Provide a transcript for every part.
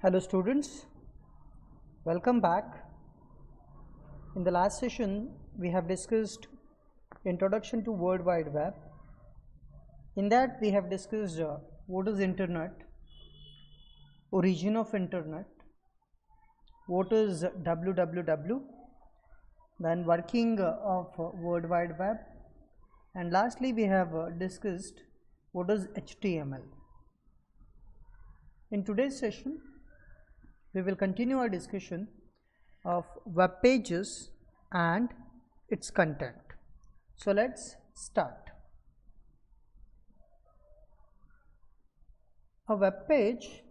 Hello students, welcome back. In the last session we have discussed introduction to World Wide Web. In that we have discussed what is internet, origin of internet, what is www, then working of World Wide Web, and lastly we have discussed what is HTML. In today's session we will continue our discussion of web pages and its content. So let's start. A web page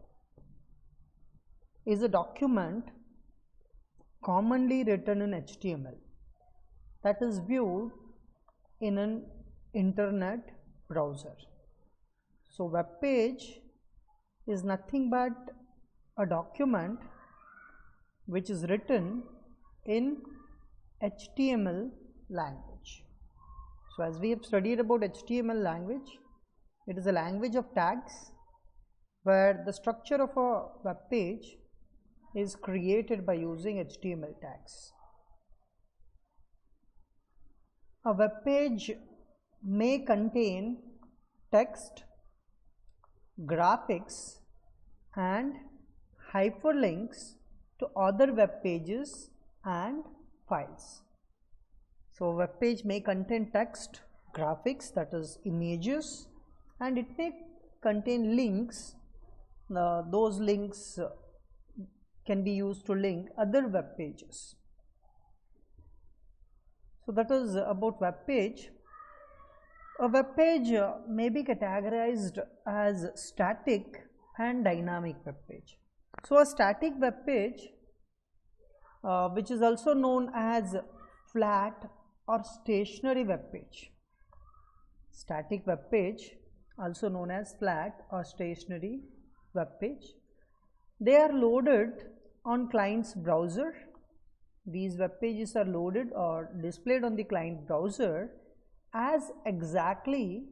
is a document commonly written in HTML that is viewed in an internet browser. So web page is nothing but a document which is written in HTML language. So as we have studied about HTML language, it is a language of tags where the structure of a web page is created by using HTML tags. A web page may contain text, graphics and hyperlinks to other web pages and files. So a web page may contain text, graphics, that is images, and it may contain links. Those links can be used to link other web pages. So that is about web page. A web page may be categorized as static and dynamic web page. So a static web page, which is also known as flat or stationary web page. Static web page, also known as flat or stationary web page. They are loaded on client's browser. These web pages are loaded or displayed on the client browser as exactly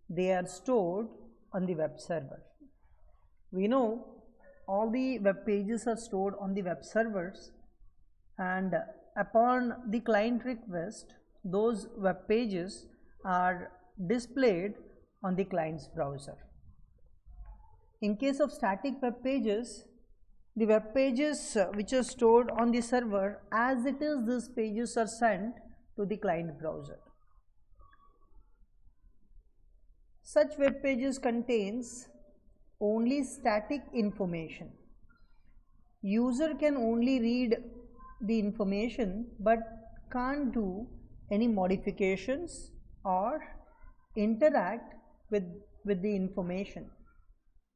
they are stored on the web server. We know all the web pages are stored on the web servers, and upon the client request those web pages are displayed on the client's browser. In case of static web pages, the web pages which are stored on the server, as it is, these pages are sent to the client browser. Such web pages contains only static information. User can only read the information but can't do any modifications or interact with the information.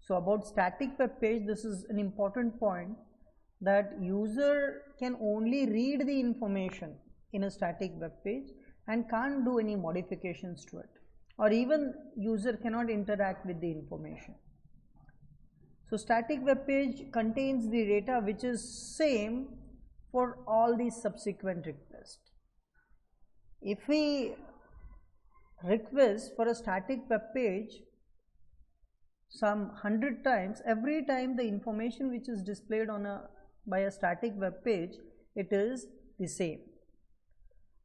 So about static web page, this is an important point, that user can only read the information in a static web page and can't do any modifications to it, or even user cannot interact with the information. So static web page contains the data which is same for all these subsequent requests. If we request for a static web page some 100 times, every time the information which is displayed on by a static web page, it is the same.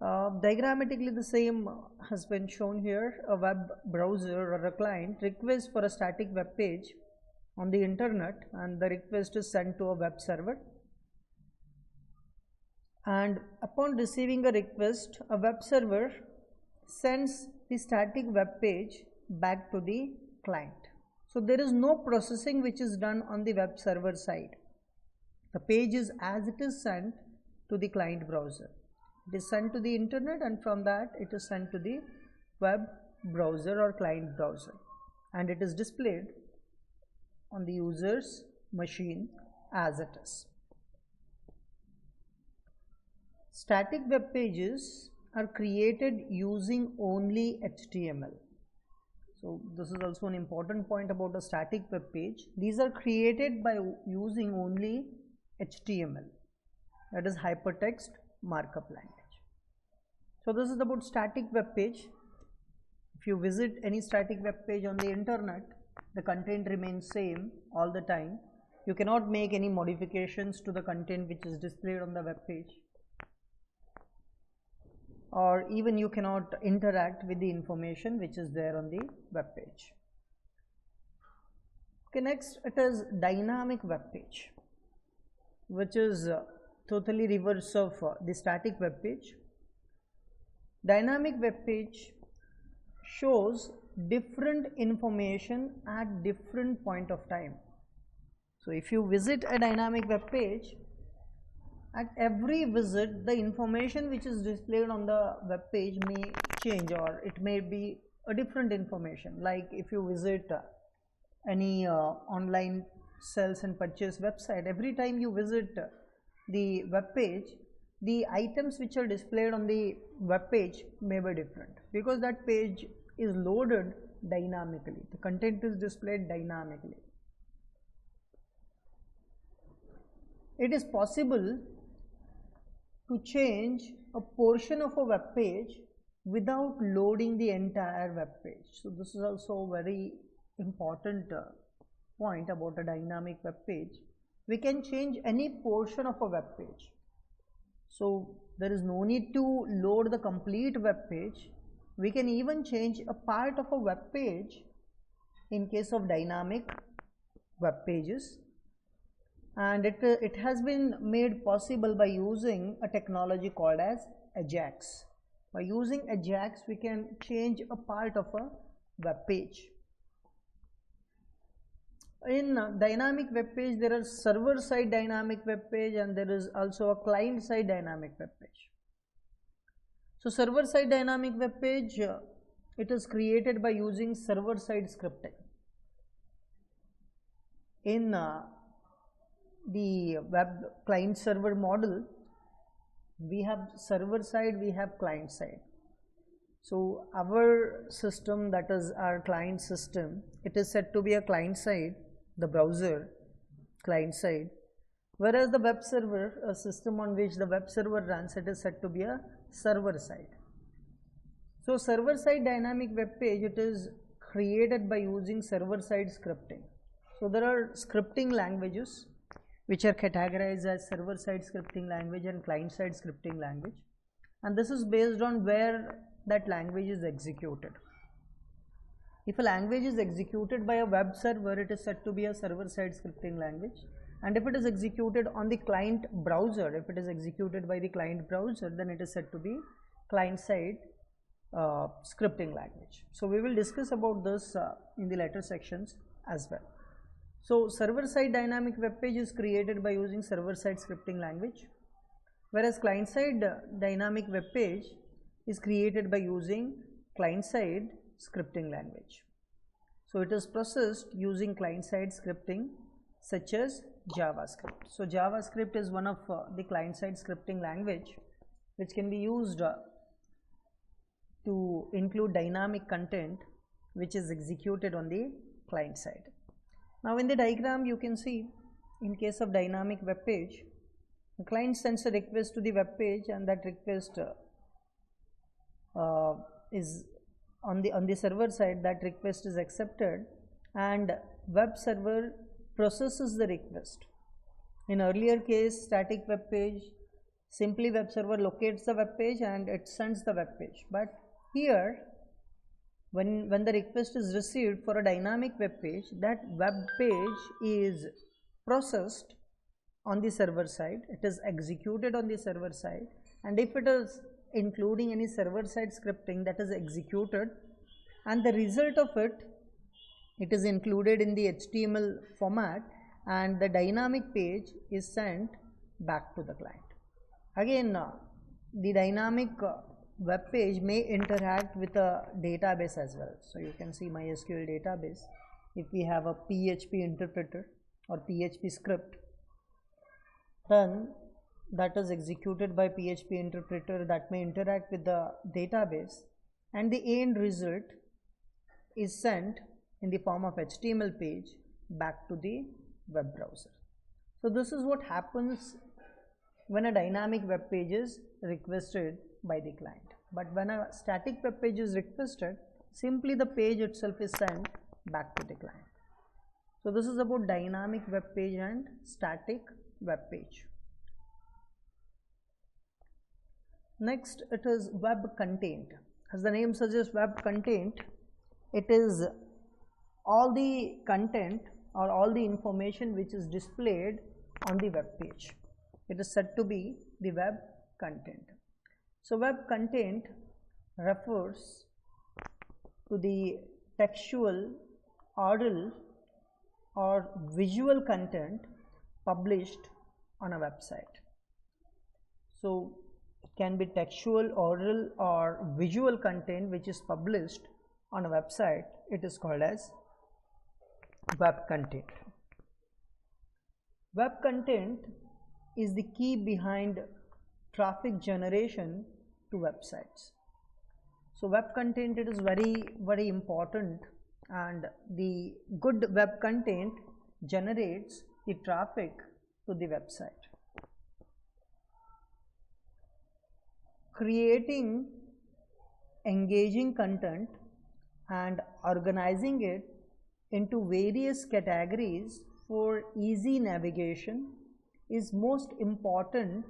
Diagrammatically the same has been shown here. A web browser or a client requests for a static web page on the internet, and the request is sent to a web server, and upon receiving a request, a web server sends the static web page back to the client. So there is no processing which is done on the web server side. The page is as it is sent to the client browser. It is sent to the internet, and from that it is sent to the web browser or client browser, and it is displayed on the user's machine as it is. Static web pages are created using only HTML. So this is also an important point about a static web page. These are created by using only HTML, that is hypertext markup language. So this is about static web page. If you visit any static web page on the internet, the content remains same all the time. You cannot make any modifications to the content which is displayed on the web page, or even you cannot interact with the information which is there on the web page. Okay, next it is dynamic web page, which is totally reverse of the static web page. Dynamic web page shows different information at different point of time. So if you visit a dynamic web page, at every visit the information which is displayed on the web page may change, or it may be a different information. Like if you visit any online sales and purchase website, every time you visit the web page, the items which are displayed on the web page may be different, because that page is loaded dynamically. The content is displayed dynamically. It is possible to change a portion of a web page without loading the entire web page. So this is also a very important point about a dynamic web page. We can change any portion of a web page. So there is no need to load the complete web page. We can even change a part of a web page in case of dynamic web pages. And it has been made possible by using a technology called as Ajax. By using Ajax, we can change a part of a web page. In dynamic web page, there are server-side dynamic web page, and there is also a client-side dynamic web page. So server-side dynamic web page, it is created by using server-side scripting. In the web client server model, we have server side, we have client side. So our system, that is our client system, it is said to be a client side, the browser client side, whereas the web server, a system on which the web server runs, it is said to be a server side. So server side dynamic web page, it is created by using server side scripting. So there are scripting languages which are categorized as server side scripting language and client side scripting language, and this is based on where that language is executed. If a language is executed by a web server, it is said to be a server side scripting language, and if it is executed on the client browser, if it is executed by the client browser, then it is said to be client side scripting language. So we will discuss about this in the later sections as well. So server-side dynamic web page is created by using server-side scripting language, whereas client-side dynamic web page is created by using client-side scripting language. So it is processed using client-side scripting such as JavaScript. So JavaScript is one of the client-side scripting language which can be used to include dynamic content which is executed on the client side. Now in the diagram you can see, in case of dynamic web page, the client sends a request to the web page, and that request is on the server side, that request is accepted and web server processes the request. In earlier case, static web page, simply web server locates the web page and it sends the web page. But here, when the request is received for a dynamic web page, that web page is processed on the server side, it is executed on the server side, and if it is including any server side scripting, that is executed, and the result of it is included in the HTML format, and the dynamic page is sent back to the client. Again, the dynamic web page may interact with a database as well. So you can see MySQL database. If we have a PHP interpreter or PHP script, then that is executed by PHP interpreter, that may interact with the database, and the end result is sent in the form of HTML page back to the web browser. So this is what happens when a dynamic web page is requested by the client. But when a static web page is requested, simply the page itself is sent back to the client. So this is about dynamic web page and static web page. Next, it is web content. As the name suggests, web content, it is all the content or all the information which is displayed on the web page. It is said to be the web content. So web content refers to the textual, oral or visual content published on a website. So it can be textual, oral or visual content which is published on a website. It is called as web content. Web content is the key behind traffic generation to websites. So web content, it is very important, and the good web content generates the traffic to the website. Creating engaging content and organizing it into various categories for easy navigation is most important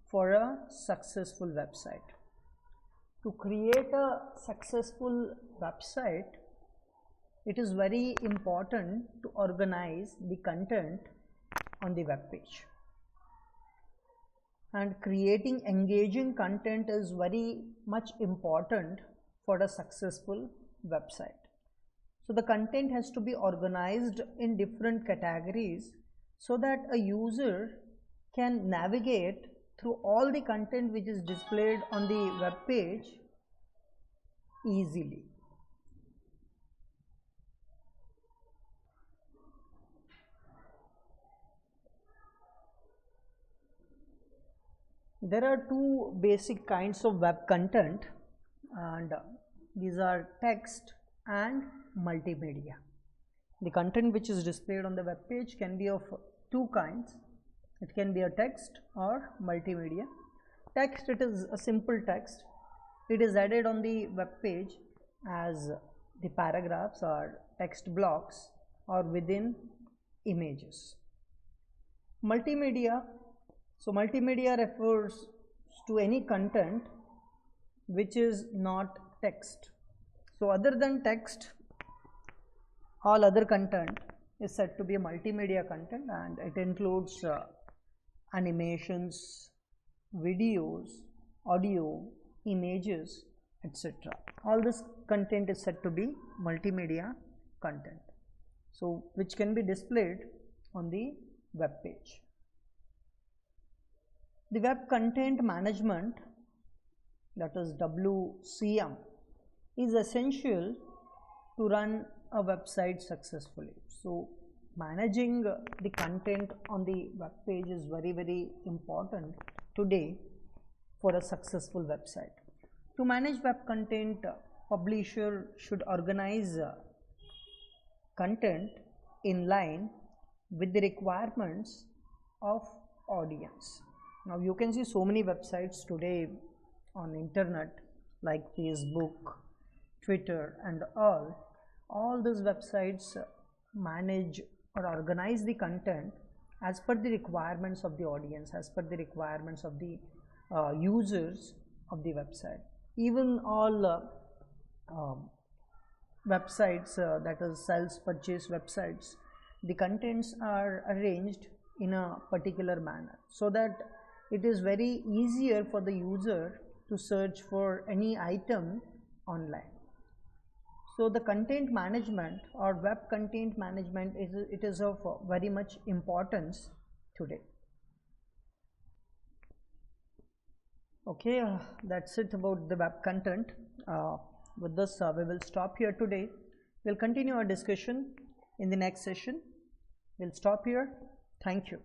for a successful website. To create a successful website, it is very important to organize the content on the web page. And creating engaging content is very much important for a successful website. So the content has to be organized in different categories so that a user can navigate through all the content which is displayed on the web page easily. There are two basic kinds of web content, and these are text and multimedia. The content which is displayed on the web page can be of two kinds. It can be a text or multimedia. Text, it is a simple text. It is added on the web page as the paragraphs or text blocks or within images. Multimedia, so multimedia refers to any content which is not text. So other than text, all other content is said to be a multimedia content, and it includes animations, videos, audio, images, etc. All this content is said to be multimedia content, so which can be displayed on the web page. The web content management, that is WCM, is essential to run a website successfully. So managing the content on the web page is very important today for a successful website. To manage web content, publisher should organize content in line with the requirements of audience. Now you can see so many websites today on internet like Facebook, Twitter and all these websites manage or organize the content as per the requirements of the audience, as per the requirements of the users of the website. Even all websites, that is sales purchase websites, the contents are arranged in a particular manner so that it is very easier for the user to search for any item online. So the content management or web content management is of very much importance today. Okay, that's it about the web content. With this, we will stop here today. We'll continue our discussion in the next session. We'll stop here. Thank you.